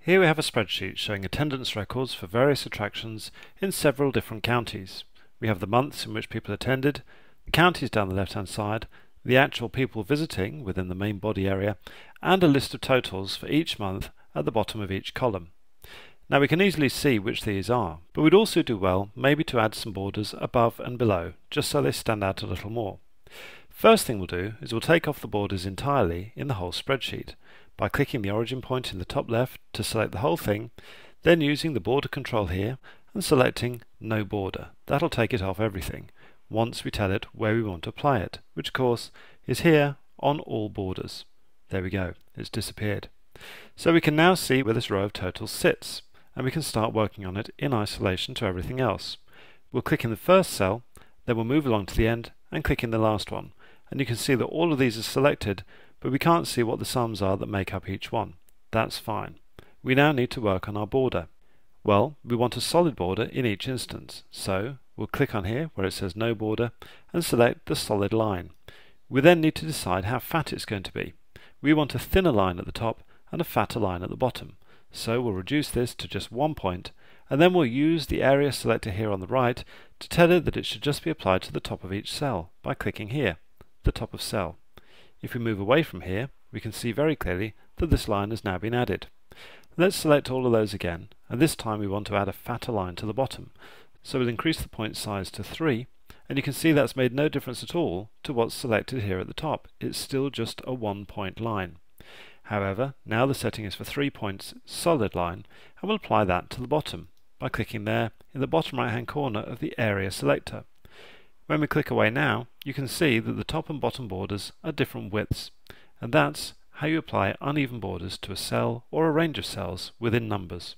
Here we have a spreadsheet showing attendance records for various attractions in several different counties. We have the months in which people attended, the counties down the left hand side, the actual people visiting within the main body area, and a list of totals for each month at the bottom of each column. Now we can easily see which these are, but we'd also do well maybe to add some borders above and below, just so they stand out a little more. First thing we'll do is we'll take off the borders entirely in the whole spreadsheet by clicking the origin point in the top left to select the whole thing, then using the border control here and selecting no border. That'll take it off everything once we tell it where we want to apply it, which of course is here on all borders. There we go, it's disappeared. So we can now see where this row of totals sits, and we can start working on it in isolation to everything else. We'll click in the first cell, then we'll move along to the end and click in the last one, and you can see that all of these are selected, but we can't see what the sums are that make up each one. That's fine. We now need to work on our border. Well, we want a solid border in each instance, so we'll click on here where it says no border and select the solid line. We then need to decide how fat it's going to be. We want a thinner line at the top and a fatter line at the bottom, so we'll reduce this to just 1 point, and then we'll use the area selector here on the right to tell it that it should just be applied to the top of each cell by clicking here, the top of cell. If we move away from here, we can see very clearly that this line has now been added. Let's select all of those again, and this time we want to add a fatter line to the bottom. So we'll increase the point size to 3, and you can see that's made no difference at all to what's selected here at the top. It's still just a 1 point line. However, now the setting is for 3 points solid line, and we'll apply that to the bottom by clicking there in the bottom right hand corner of the area selector. When we click away now, you can see that the top and bottom borders are different widths, and that's how you apply uneven borders to a cell or a range of cells within numbers.